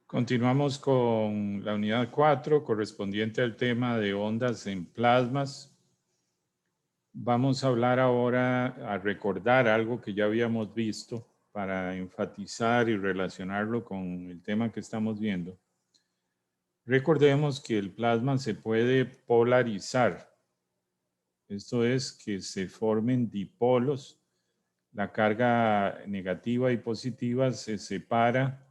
Continuamos con la unidad 4 correspondiente al tema de ondas en plasmas. Vamos a hablar ahora, a recordar algo que ya habíamos visto para enfatizar y relacionarlo con el tema que estamos viendo. Recordemos que el plasma se puede polarizar. Esto es que se formen dipolos. La carga negativa y positiva se separa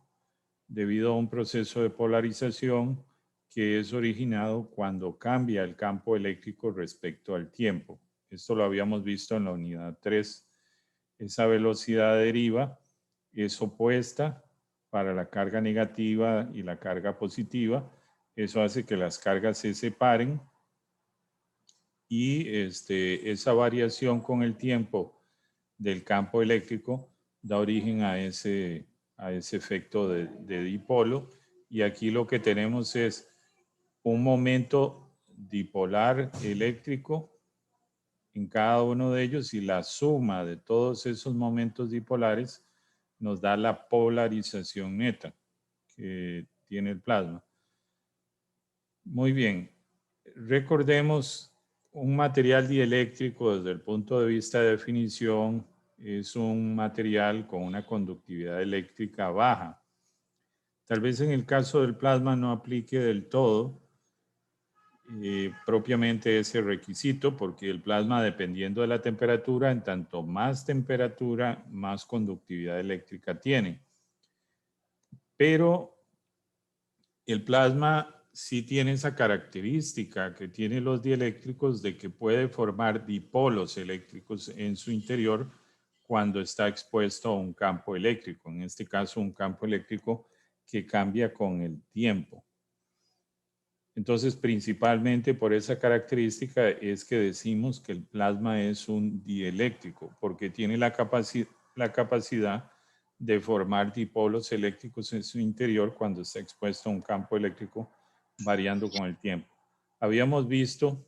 debido a un proceso de polarización que es originado cuando cambia el campo eléctrico respecto al tiempo. Esto lo habíamos visto en la unidad 3. Esa velocidad deriva es opuesta para la carga negativa y la carga positiva. Eso hace que las cargas se separen y esa variación con el tiempo del campo eléctrico da origen a ese efecto de dipolo. Y aquí lo que tenemos es un momento dipolar eléctrico en cada uno de ellos y la suma de todos esos momentos dipolares nos da la polarización neta que tiene el plasma. Muy bien, recordemos un material dieléctrico desde el punto de vista de definición es un material con una conductividad eléctrica baja. Tal vez en el caso del plasma no aplique del todo propiamente ese requisito, porque el plasma, dependiendo de la temperatura, en tanto más temperatura, más conductividad eléctrica tiene. Pero el plasma sí tiene esa característica que tienen los dieléctricos de que puede formar dipolos eléctricos en su interior cuando está expuesto a un campo eléctrico, en este caso un campo eléctrico que cambia con el tiempo. Entonces, principalmente por esa característica es que decimos que el plasma es un dieléctrico, porque tiene la capacidad de formar dipolos eléctricos en su interior cuando está expuesto a un campo eléctrico variando con el tiempo. Habíamos visto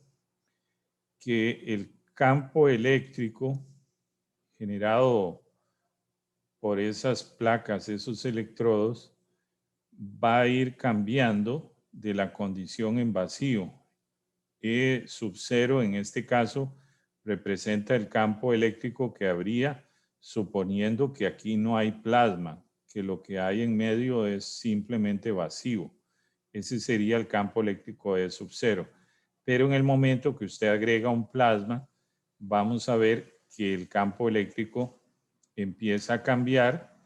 que el campo eléctrico generado por esas placas, esos electrodos, va a ir cambiando de la condición en vacío. E sub 0 en este caso representa el campo eléctrico que habría suponiendo que aquí no hay plasma, que lo que hay en medio es simplemente vacío. Ese sería el campo eléctrico de sub 0. Pero en el momento que usted agrega un plasma, vamos a ver que el campo eléctrico empieza a cambiar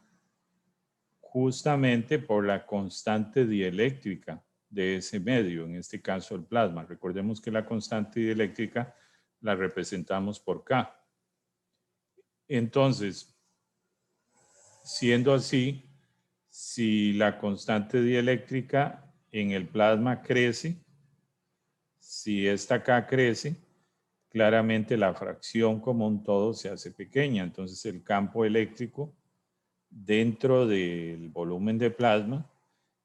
justamente por la constante dieléctrica de ese medio, en este caso el plasma. Recordemos que la constante dieléctrica la representamos por K. Entonces, siendo así, si la constante dieléctrica en el plasma crece, si esta K crece, claramente la fracción como un todo se hace pequeña. Entonces el campo eléctrico dentro del volumen de plasma,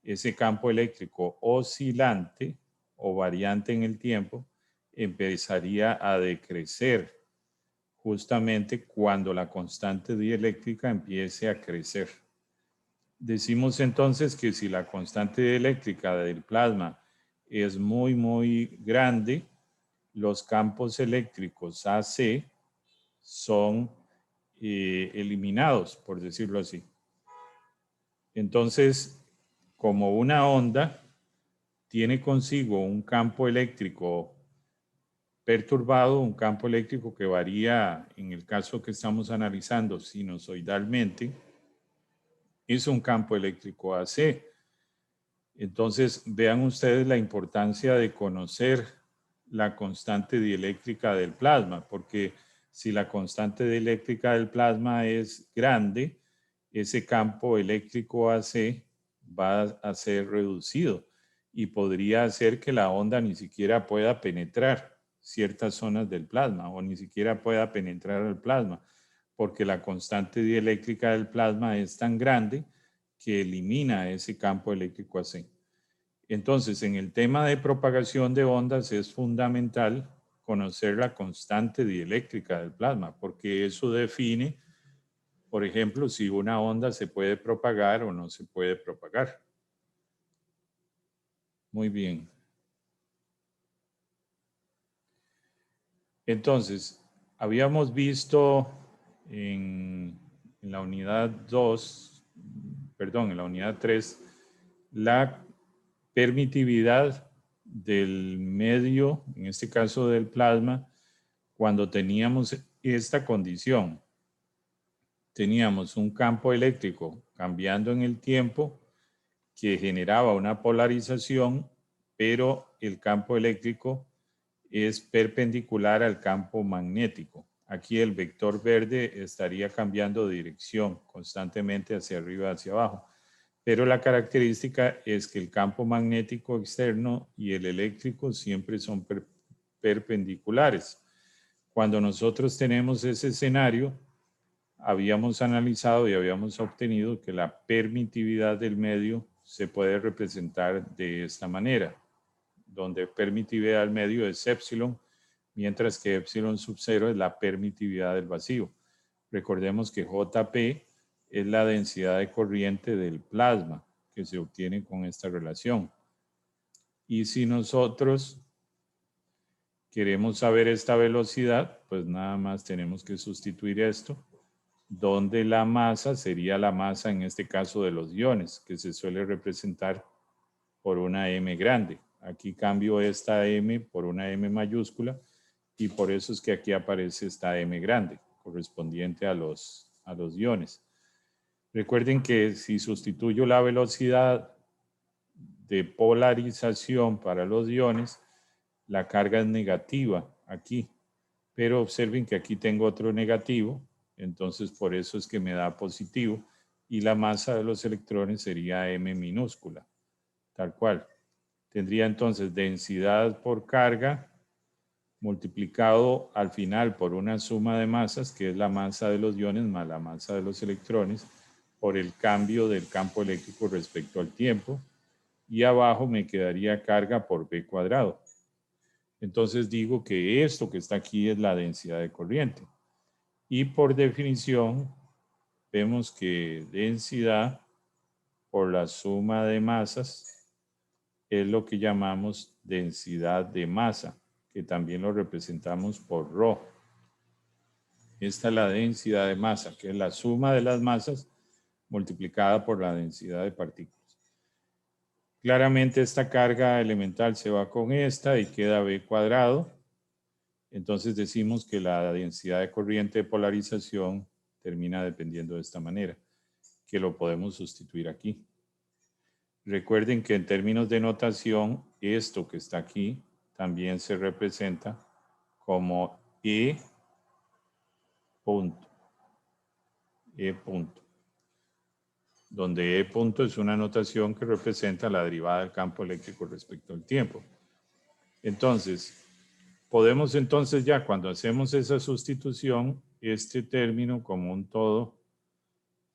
ese campo eléctrico oscilante o variante en el tiempo empezaría a decrecer justamente cuando la constante dieléctrica empiece a crecer. Decimos entonces que si la constante dieléctrica del plasma es muy grande, los campos eléctricos AC son eliminados, por decirlo así. Entonces, como una onda tiene consigo un campo eléctrico perturbado, un campo eléctrico que varía, en el caso que estamos analizando, sinusoidalmente, es un campo eléctrico AC. Entonces, vean ustedes la importancia de conocer la constante dieléctrica del plasma, porque si la constante dieléctrica del plasma es grande, ese campo eléctrico AC va a ser reducido y podría hacer que la onda ni siquiera pueda penetrar ciertas zonas del plasma o ni siquiera pueda penetrar al plasma, porque la constante dieléctrica del plasma es tan grande que elimina ese campo eléctrico AC. Entonces, en el tema de propagación de ondas es fundamental conocer la constante dieléctrica del plasma, porque eso define, por ejemplo, si una onda se puede propagar o no se puede propagar. Muy bien. Entonces, habíamos visto en la unidad 2, perdón, en la unidad 3, la permitividad del medio, en este caso del plasma, cuando teníamos esta condición. Teníamos un campo eléctrico cambiando en el tiempo que generaba una polarización, pero el campo eléctrico es perpendicular al campo magnético. Aquí el vector verde estaría cambiando de dirección constantemente hacia arriba, hacia abajo. Pero la característica es que el campo magnético externo y el eléctrico siempre son perpendiculares. Cuando nosotros tenemos ese escenario, habíamos analizado y habíamos obtenido que la permitividad del medio se puede representar de esta manera, donde permitividad del medio es epsilon, mientras que epsilon sub 0 es la permitividad del vacío. Recordemos que JP es la densidad de corriente del plasma que se obtiene con esta relación. Y si nosotros queremos saber esta velocidad, pues nada más tenemos que sustituir esto, donde la masa sería la masa en este caso de los iones, que se suele representar por una M grande. Aquí cambio esta M por una M mayúscula y por eso es que aquí aparece esta M grande, correspondiente a los iones. Recuerden que si sustituyo la velocidad de polarización para los iones, la carga es negativa aquí. Pero observen que aquí tengo otro negativo, entonces por eso es que me da positivo y la masa de los electrones sería M minúscula, tal cual. Tendría entonces densidad por carga multiplicado al final por una suma de masas, que es la masa de los iones más la masa de los electrones, por el cambio del campo eléctrico respecto al tiempo, y abajo me quedaría carga por B cuadrado. Entonces digo que esto que está aquí es la densidad de corriente. Y por definición, vemos que densidad por la suma de masas es lo que llamamos densidad de masa, que también lo representamos por ρ. Esta es la densidad de masa, que es la suma de las masas multiplicada por la densidad de partículas. Claramente esta carga elemental se va con esta y queda B cuadrado. Entonces decimos que la densidad de corriente de polarización termina dependiendo de esta manera, que lo podemos sustituir aquí. Recuerden que en términos de notación, esto que está aquí también se representa como E punto. E punto. Donde E punto es una notación que representa la derivada del campo eléctrico respecto al tiempo. Entonces, podemos entonces ya cuando hacemos esa sustitución, este término como un todo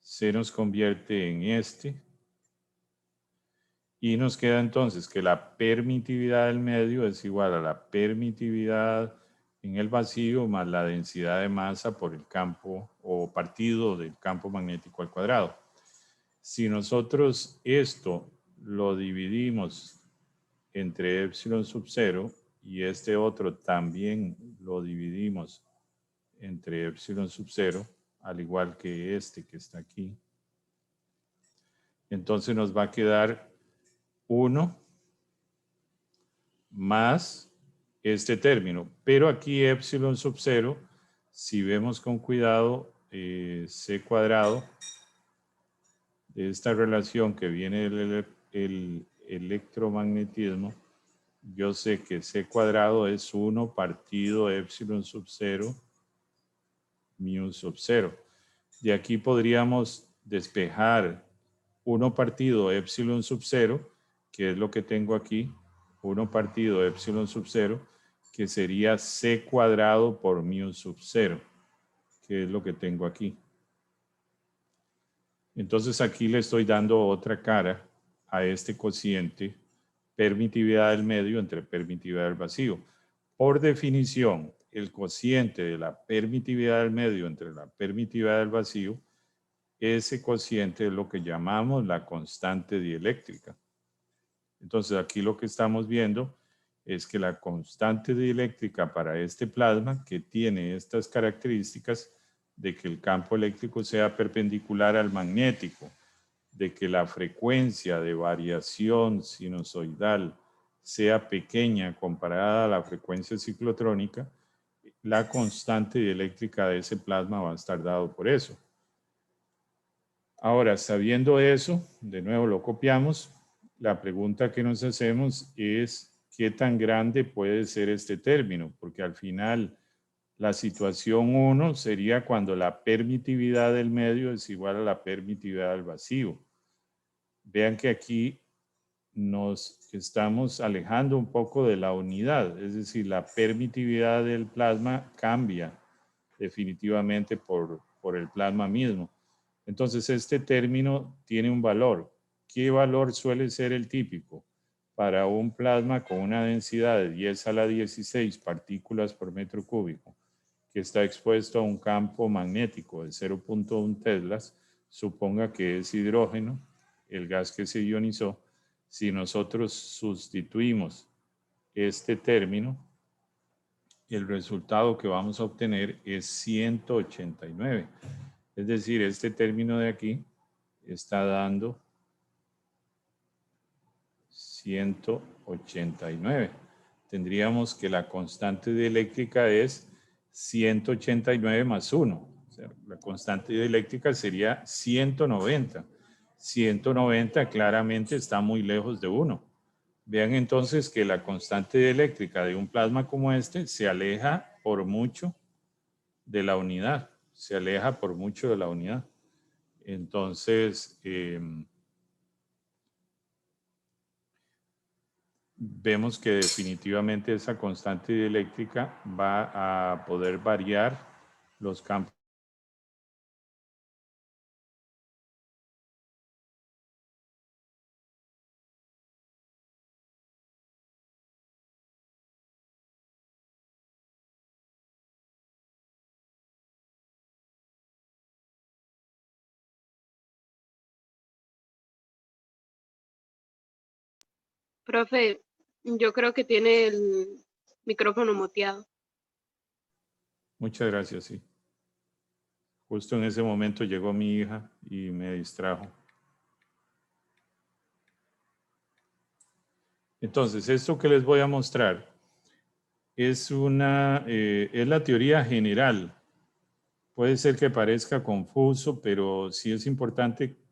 se nos convierte en este y nos queda entonces que la permitividad del medio es igual a la permitividad en el vacío más la densidad de masa por el campo o partido del campo magnético al cuadrado. Si nosotros esto lo dividimos entre epsilon sub 0 y este otro también lo dividimos entre epsilon sub 0, al igual que este que está aquí, entonces nos va a quedar 1 más este término. Pero aquí epsilon sub 0, si vemos con cuidado, c cuadrado, de esta relación que viene del electromagnetismo, yo sé que c cuadrado es 1 partido epsilon sub 0 mu sub 0. De aquí podríamos despejar 1 partido epsilon sub 0, que es lo que tengo aquí, 1 partido epsilon sub 0, que sería c cuadrado por mu sub 0, que es lo que tengo aquí. Entonces aquí le estoy dando otra cara a este cociente permitividad del medio entre permitividad del vacío. Por definición, el cociente de la permitividad del medio entre la permitividad del vacío, ese cociente es lo que llamamos la constante dieléctrica. Entonces aquí lo que estamos viendo es que la constante dieléctrica para este plasma, que tiene estas características de que el campo eléctrico sea perpendicular al magnético, de que la frecuencia de variación sinusoidal sea pequeña comparada a la frecuencia ciclotrónica, la constante dieléctrica de ese plasma va a estar dado por eso. Ahora, sabiendo eso, de nuevo lo copiamos. La pregunta que nos hacemos es ¿qué tan grande puede ser este término? Porque al final la situación 1 sería cuando la permitividad del medio es igual a la permitividad del vacío. Vean que aquí nos estamos alejando un poco de la unidad, es decir, la permitividad del plasma cambia definitivamente por el plasma mismo. Entonces, este término tiene un valor. ¿Qué valor suele ser el típico? Para un plasma con una densidad de 10 a la 16 partículas por metro cúbico, que está expuesto a un campo magnético de 0.1 teslas, suponga que es hidrógeno, el gas que se ionizó. Si nosotros sustituimos este término, el resultado que vamos a obtener es 189. Es decir, este término de aquí está dando 189. Tendríamos que la constante dieléctrica es 189 más 1. O sea, la constante dieléctrica sería 190. 190 claramente está muy lejos de 1. Vean entonces que la constante dieléctrica de un plasma como este se aleja por mucho de la unidad. Se aleja por mucho de la unidad. Entonces, vemos que definitivamente esa constante dieléctrica va a poder variar los campos. Profe, yo creo que tiene el micrófono muteado. Muchas gracias, sí. Justo en ese momento llegó mi hija y me distrajo. Entonces, esto que les voy a mostrar es la teoría general. Puede ser que parezca confuso, pero sí es importante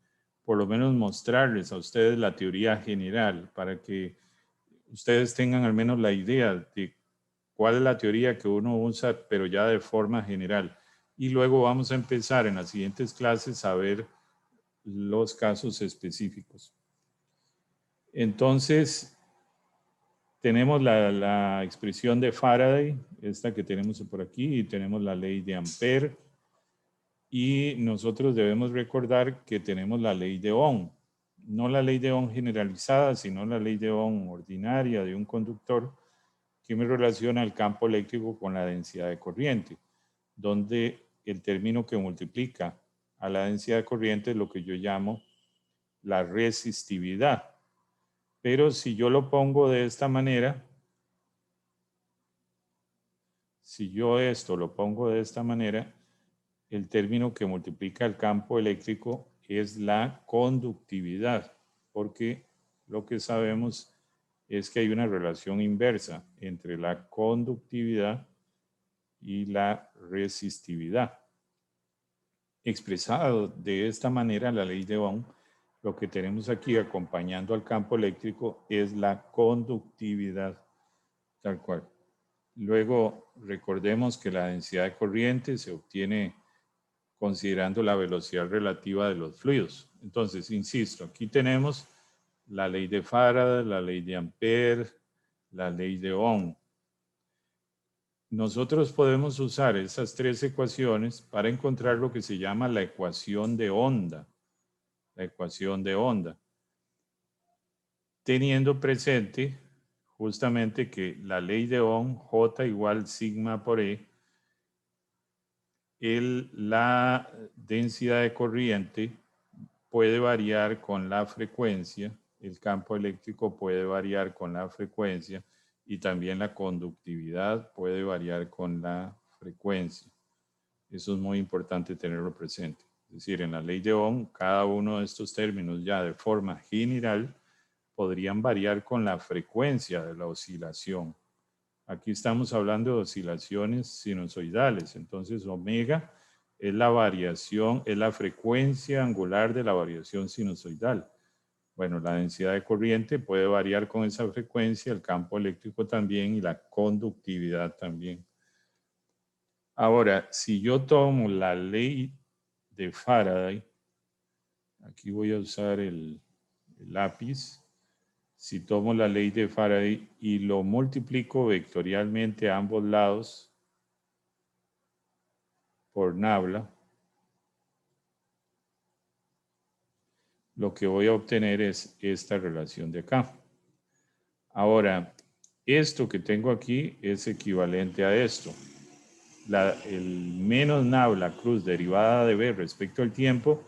por lo menos mostrarles a ustedes la teoría general para que ustedes tengan al menos la idea de cuál es la teoría que uno usa, pero ya de forma general. Y luego vamos a empezar en las siguientes clases a ver los casos específicos. Entonces, tenemos la expresión de Faraday, esta que tenemos por aquí, y tenemos la ley de Ampère. Y nosotros debemos recordar que tenemos la ley de Ohm, no la ley de Ohm generalizada, sino la ley de Ohm ordinaria de un conductor que me relaciona el campo eléctrico con la densidad de corriente, donde el término que multiplica a la densidad de corriente es lo que yo llamo la resistividad. Pero si yo lo pongo de esta manera, si yo esto lo pongo de esta manera, el término que multiplica el campo eléctrico es la conductividad, porque lo que sabemos es que hay una relación inversa entre la conductividad y la resistividad. Expresado de esta manera, la ley de Ohm, lo que tenemos aquí acompañando al campo eléctrico es la conductividad, tal cual. Luego, recordemos que la densidad de corriente se obtiene considerando la velocidad relativa de los fluidos. Entonces, insisto, aquí tenemos la ley de Faraday, la ley de Ampère, la ley de Ohm. Nosotros podemos usar esas tres ecuaciones para encontrar lo que se llama la ecuación de onda. La ecuación de onda. Teniendo presente justamente que la ley de Ohm, J igual sigma por E, la densidad de corriente puede variar con la frecuencia, el campo eléctrico puede variar con la frecuencia y también la conductividad puede variar con la frecuencia. Eso es muy importante tenerlo presente. Es decir, en la ley de Ohm, cada uno de estos términos ya de forma general podrían variar con la frecuencia de la oscilación. Aquí estamos hablando de oscilaciones sinusoidales. Entonces, omega es la variación, es la frecuencia angular de la variación sinusoidal. Bueno, la densidad de corriente puede variar con esa frecuencia, el campo eléctrico también y la conductividad también. Ahora, si yo tomo la ley de Faraday, aquí voy a usar el lápiz. Si tomo la ley de Faraday y lo multiplico vectorialmente a ambos lados por nabla, lo que voy a obtener es esta relación de acá. Ahora, esto que tengo aquí es equivalente a esto. El menos nabla cruz derivada de B respecto al tiempo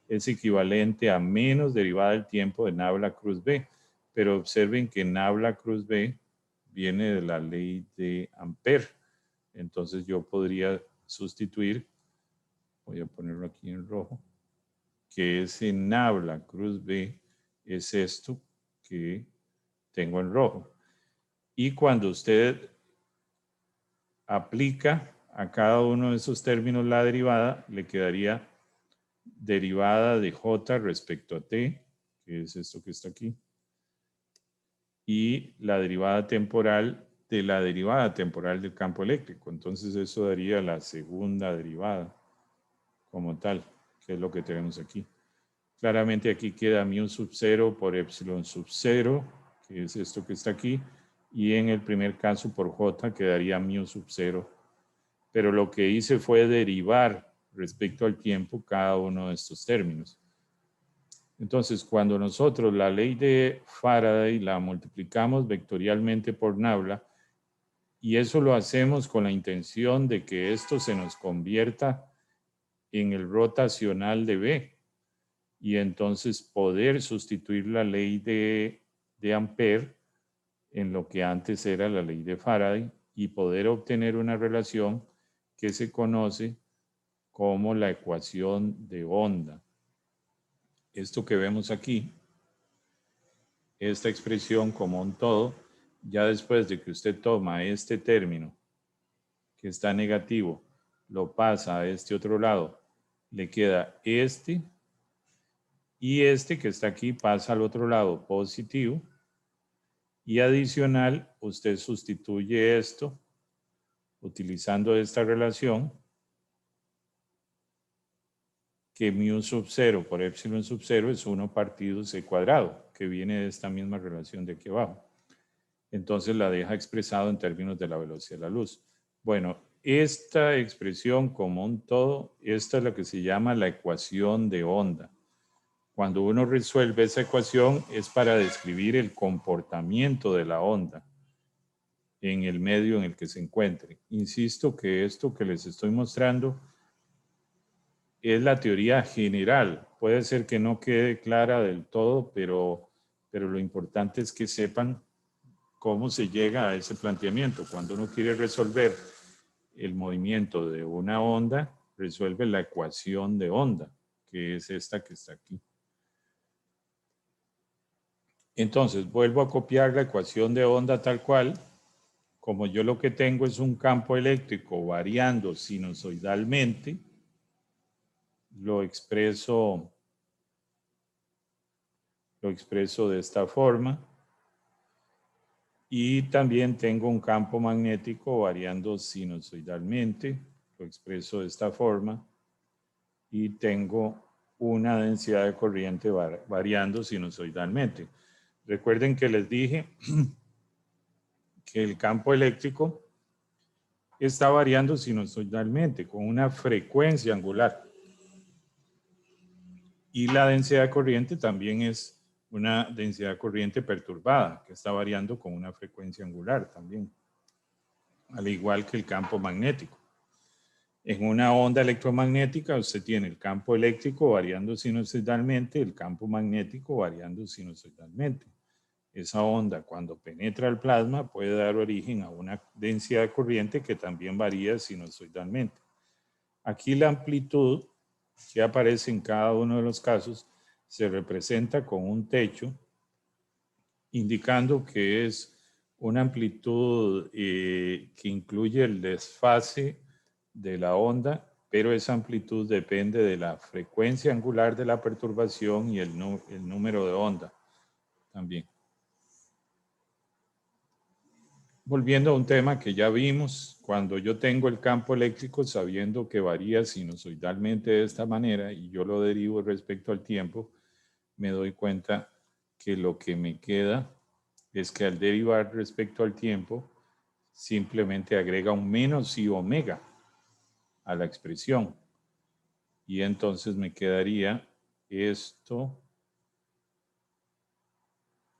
es equivalente a menos derivada del tiempo de nabla cruz B. Pero observen que nabla cruz B viene de la ley de Ampere. Entonces yo podría sustituir, voy a ponerlo aquí en rojo, que ese nabla cruz B es esto que tengo en rojo. Y cuando usted aplica a cada uno de esos términos la derivada, le quedaría derivada de J respecto a T, que es esto que está aquí, y la derivada temporal de la derivada temporal del campo eléctrico. Entonces eso daría la segunda derivada como tal, que es lo que tenemos aquí. Claramente aquí queda mu sub 0 por epsilon sub 0, que es esto que está aquí, y en el primer caso por J quedaría mu sub 0. Pero lo que hice fue derivar respecto al tiempo cada uno de estos términos. Entonces, cuando nosotros la ley de Faraday la multiplicamos vectorialmente por nabla, y eso lo hacemos con la intención de que esto se nos convierta en el rotacional de B, y entonces poder sustituir la ley de Ampere en lo que antes era la ley de Faraday y poder obtener una relación que se conoce como la ecuación de onda. Esto que vemos aquí, esta expresión como un todo, ya después de que usted toma este término que está negativo, lo pasa a este otro lado, le queda este, y este que está aquí pasa al otro lado positivo, y adicional usted sustituye esto utilizando esta relación, que mu sub 0 por epsilon sub 0 es 1 partido c cuadrado, que viene de esta misma relación de aquí abajo. Entonces la deja expresado en términos de la velocidad de la luz. Bueno, esta expresión como un todo, esta es lo que se llama la ecuación de onda. Cuando uno resuelve esa ecuación es para describir el comportamiento de la onda en el medio en el que se encuentre. Insisto que esto que les estoy mostrando es la teoría general. Puede ser que no quede clara del todo, pero lo importante es que sepan cómo se llega a ese planteamiento. Cuando uno quiere resolver el movimiento de una onda, resuelve la ecuación de onda, que es esta que está aquí. Entonces, vuelvo a copiar la ecuación de onda tal cual. Como yo lo que tengo es un campo eléctrico variando sinusoidalmente, lo expreso de esta forma. Y también tengo un campo magnético variando sinusoidalmente, lo expreso de esta forma. Y tengo una densidad de corriente variando sinusoidalmente. Recuerden que les dije que el campo eléctrico está variando sinusoidalmente con una frecuencia angular. Y la densidad de corriente también es una densidad de corriente perturbada, que está variando con una frecuencia angular también, al igual que el campo magnético. En una onda electromagnética usted tiene el campo eléctrico variando sinusoidalmente, el campo magnético variando sinusoidalmente. Esa onda, cuando penetra el plasma, puede dar origen a una densidad de corriente que también varía sinusoidalmente. Aquí la amplitud que aparece en cada uno de los casos se representa con un techo, indicando que es una amplitud que incluye el desfase de la onda, pero esa amplitud depende de la frecuencia angular de la perturbación y el número de onda también. Volviendo a un tema que ya vimos, cuando yo tengo el campo eléctrico sabiendo que varía sinusoidalmente de esta manera y yo lo derivo respecto al tiempo, me doy cuenta que lo que me queda es que al derivar respecto al tiempo, simplemente agrega un menos i omega a la expresión. Y entonces me quedaría esto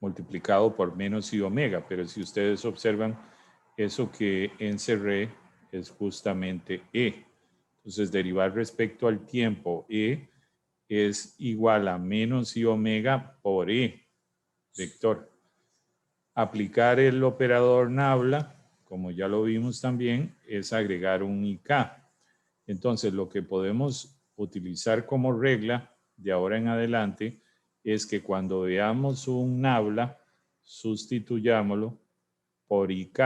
multiplicado por menos i omega. Pero si ustedes observan, eso que encerré es justamente e. Entonces, derivar respecto al tiempo e es igual a menos i omega por e, vector. Aplicar el operador nabla, como ya lo vimos también, es agregar un IK. Entonces, lo que podemos utilizar como regla de ahora en adelante es que cuando veamos un nabla, sustituyámoslo por IK.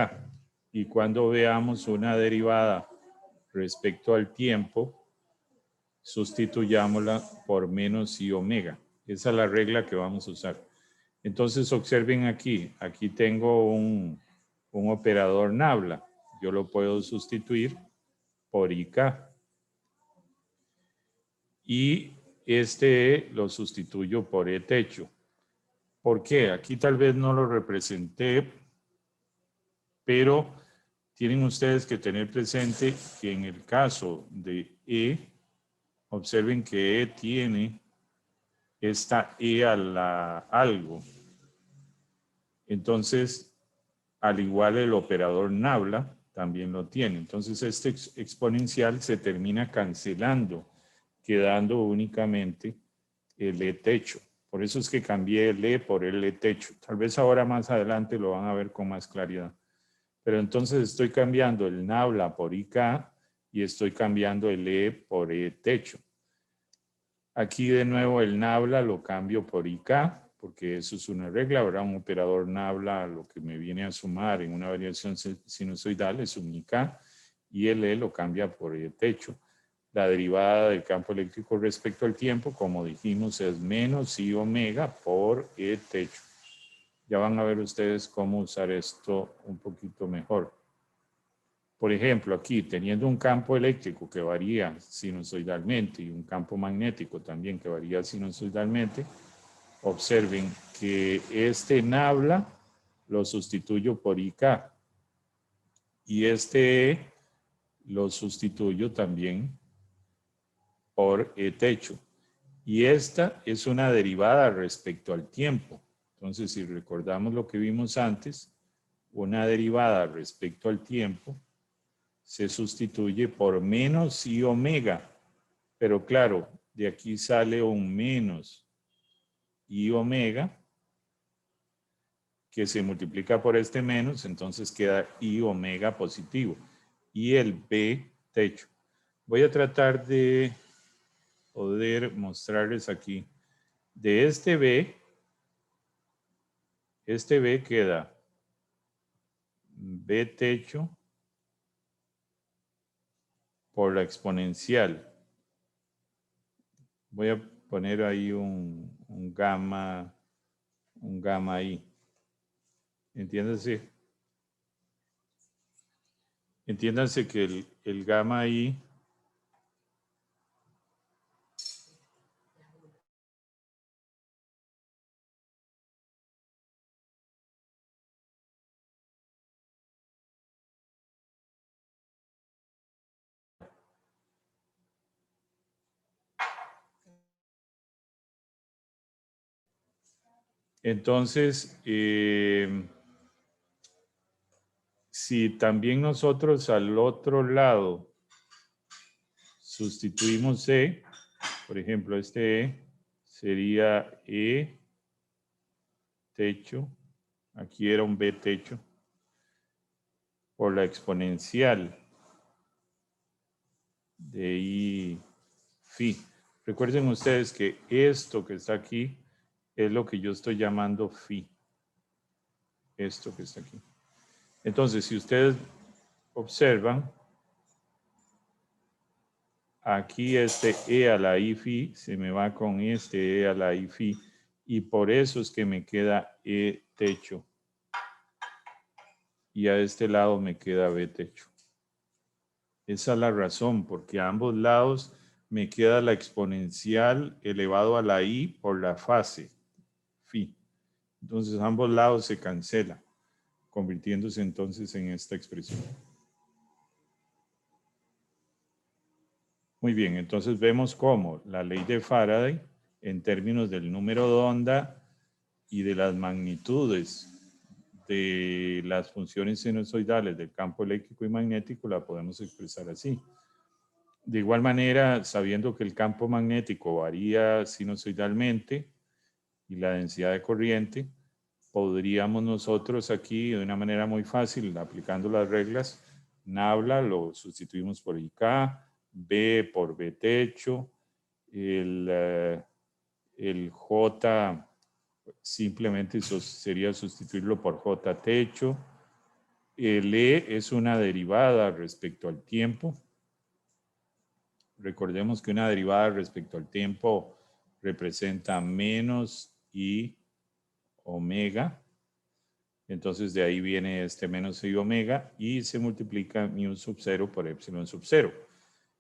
Y cuando veamos una derivada respecto al tiempo, sustituyámosla por menos i omega. Esa es la regla que vamos a usar. Entonces observen aquí, aquí tengo un operador nabla. Yo lo puedo sustituir por IK. Y este lo sustituyo por E techo. ¿Por qué? Aquí tal vez no lo representé, pero tienen ustedes que tener presente que en el caso de E, observen que E tiene esta E a la algo. Entonces, al igual el operador nabla también lo tiene. Entonces, este exponencial se termina cancelando, quedando únicamente el E techo. Por eso es que cambié el E por el E techo. Tal vez ahora más adelante lo van a ver con más claridad. Pero entonces estoy cambiando el nabla por IK y estoy cambiando el E por E techo. Aquí de nuevo el nabla lo cambio por IK, porque eso es una regla, habrá un operador nabla, lo que me viene a sumar en una variación sinusoidal es un IK, y el E lo cambia por E techo. La derivada del campo eléctrico respecto al tiempo, como dijimos, es menos i omega por E techo. Ya van a ver ustedes cómo usar esto un poquito mejor. Por ejemplo, aquí teniendo un campo eléctrico que varía sinusoidalmente y un campo magnético también que varía sinusoidalmente, observen que este nabla lo sustituyo por IK y este E lo sustituyo también por E techo. Y esta es una derivada respecto al tiempo. Entonces, si recordamos lo que vimos antes, una derivada respecto al tiempo se sustituye por menos i omega. Pero claro, de aquí sale un menos i omega que se multiplica por este menos, entonces queda i omega positivo. Y el B techo. Voy a tratar de poder mostrarles aquí. De este B queda B techo por la exponencial. Voy a poner ahí un gamma ahí. Entiéndase. Entiéndanse que el gamma ahí entonces, si también nosotros al otro lado sustituimos E, por ejemplo, este E sería E techo, aquí era un B techo, por la exponencial de I phi. Recuerden ustedes que esto que está aquí es lo que yo estoy llamando phi. Esto que está aquí. Entonces, si ustedes observan, aquí este E a la I phi se me va con este E a la I phi y por eso es que me queda E techo. Y a este lado me queda B techo. Esa es la razón, porque a ambos lados me queda la exponencial elevado a la I por la fase phi. Entonces ambos lados se cancelan, convirtiéndose entonces en esta expresión. Muy bien, entonces vemos cómo la ley de Faraday, en términos del número de onda y de las magnitudes de las funciones sinusoidales del campo eléctrico y magnético, la podemos expresar así. De igual manera, sabiendo que el campo magnético varía sinusoidalmente y la densidad de corriente, podríamos nosotros aquí de una manera muy fácil, aplicando las reglas, Nabla lo sustituimos por IK, B por B techo, el J simplemente sería sustituirlo por J techo, el E es una derivada respecto al tiempo. Recordemos que una derivada respecto al tiempo representa menos I omega. Entonces de ahí viene este menos I omega y se multiplica mu sub 0 por epsilon sub 0.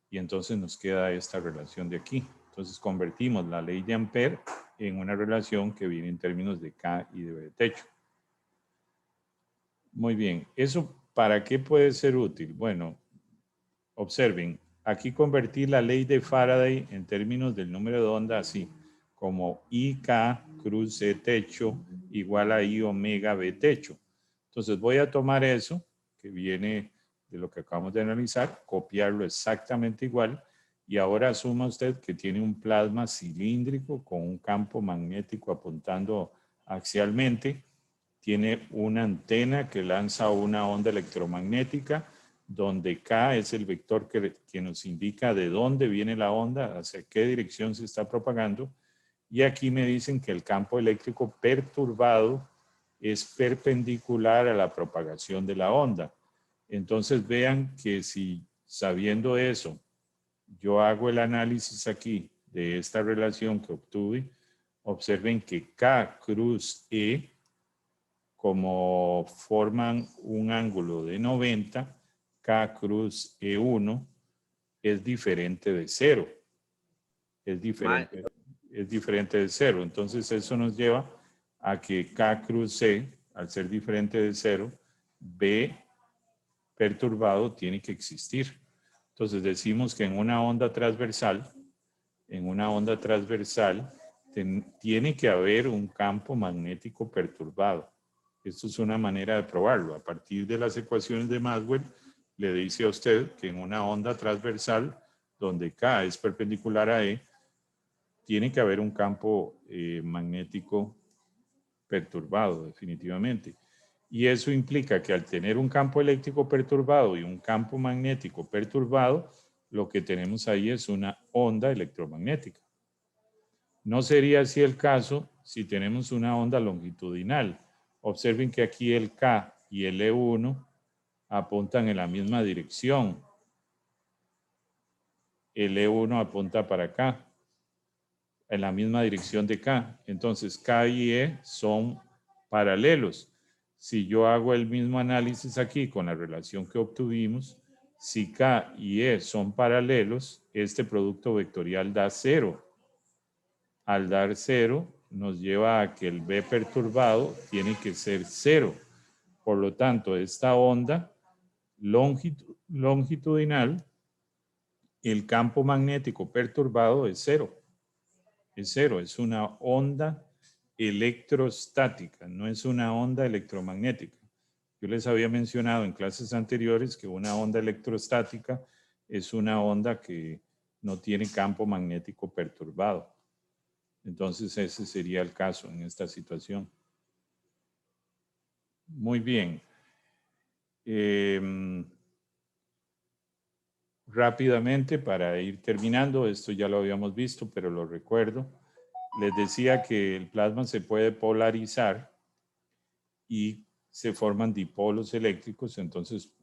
Y entonces nos queda esta relación de aquí. Entonces convertimos la ley de Ampère en una relación que viene en términos de K y de B techo. Muy bien, ¿eso para qué puede ser útil? Bueno, observen, aquí convertí la ley de Faraday en términos del número de onda así, como IK cruz C techo igual a I omega B techo. Entonces voy a tomar eso, que viene de lo que acabamos de analizar, copiarlo exactamente igual, y ahora asuma usted que tiene un plasma cilíndrico con un campo magnético apuntando axialmente, tiene una antena que lanza una onda electromagnética, donde K es el vector que nos indica de dónde viene la onda, hacia qué dirección se está propagando, y aquí me dicen que el campo eléctrico perturbado es perpendicular a la propagación de la onda. Entonces vean que si sabiendo eso, yo hago el análisis aquí de esta relación que obtuve, observen que K cruz E, como forman un ángulo de 90, K cruz E1 es diferente de 0. Es diferente de 0. Entonces eso nos lleva a que K cruz C, al ser diferente de 0, B perturbado tiene que existir. Entonces decimos que en una onda transversal, tiene que haber un campo magnético perturbado. Esto es una manera de probarlo. A partir de las ecuaciones de Maxwell, le dice a usted que en una onda transversal, donde K es perpendicular a E, tiene que haber un campo magnético perturbado, definitivamente. Y eso implica que al tener un campo eléctrico perturbado y un campo magnético perturbado, lo que tenemos ahí es una onda electromagnética. No sería así el caso si tenemos una onda longitudinal. Observen que aquí el K y el E1 apuntan en la misma dirección. El E1 apunta para acá, en la misma dirección de K. Entonces K y E son paralelos. Si yo hago el mismo análisis aquí con la relación que obtuvimos, si K y E son paralelos, este producto vectorial da 0. Al dar 0, nos lleva a que el B perturbado tiene que ser 0. Por lo tanto, esta onda longitudinal, el campo magnético perturbado es 0. Es 0, es una onda electrostática, no es una onda electromagnética. Yo les había mencionado en clases anteriores que una onda electrostática es una onda que no tiene campo magnético perturbado. Entonces ese sería el caso en esta situación. Muy bien. Rápidamente, para ir terminando, esto ya lo habíamos visto, pero lo recuerdo. Les decía que el plasma se puede polarizar y se forman dipolos eléctricos, entonces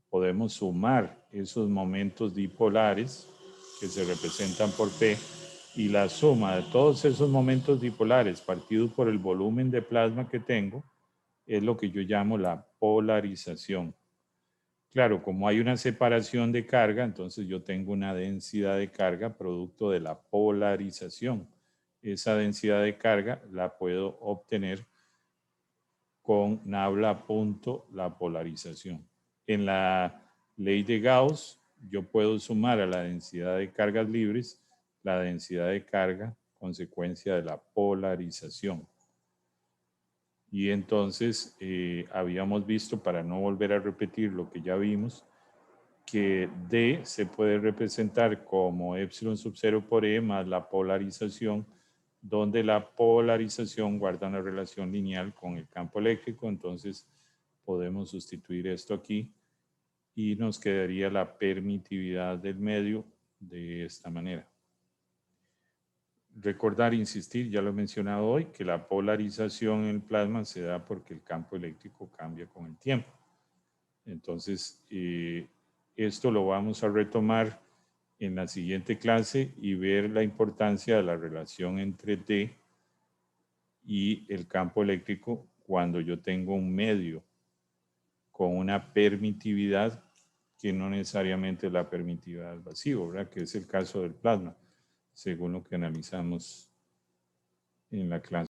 podemos sumar esos momentos dipolares que se representan por P, y la suma de todos esos momentos dipolares partido por el volumen de plasma que tengo es lo que yo llamo la polarización. Claro, como hay una separación de carga, entonces yo tengo una densidad de carga producto de la polarización. Esa densidad de carga la puedo obtener con nabla punto la polarización. En la ley de Gauss, yo puedo sumar a la densidad de cargas libres la densidad de carga consecuencia de la polarización. Y entonces habíamos visto, para no volver a repetir lo que ya vimos, que D se puede representar como epsilon sub 0 por E más la polarización, donde la polarización guarda una relación lineal con el campo eléctrico. Entonces podemos sustituir esto aquí y nos quedaría la permitividad del medio de esta manera. Recordar, insistir, ya lo he mencionado hoy, que la polarización en el plasma se da porque el campo eléctrico cambia con el tiempo. Entonces, esto lo vamos a retomar en la siguiente clase y ver la importancia de la relación entre D y el campo eléctrico cuando yo tengo un medio con una permitividad que no necesariamente es la permitividad del vacío, ¿verdad? Que es el caso del plasma, según lo que analizamos en la clase.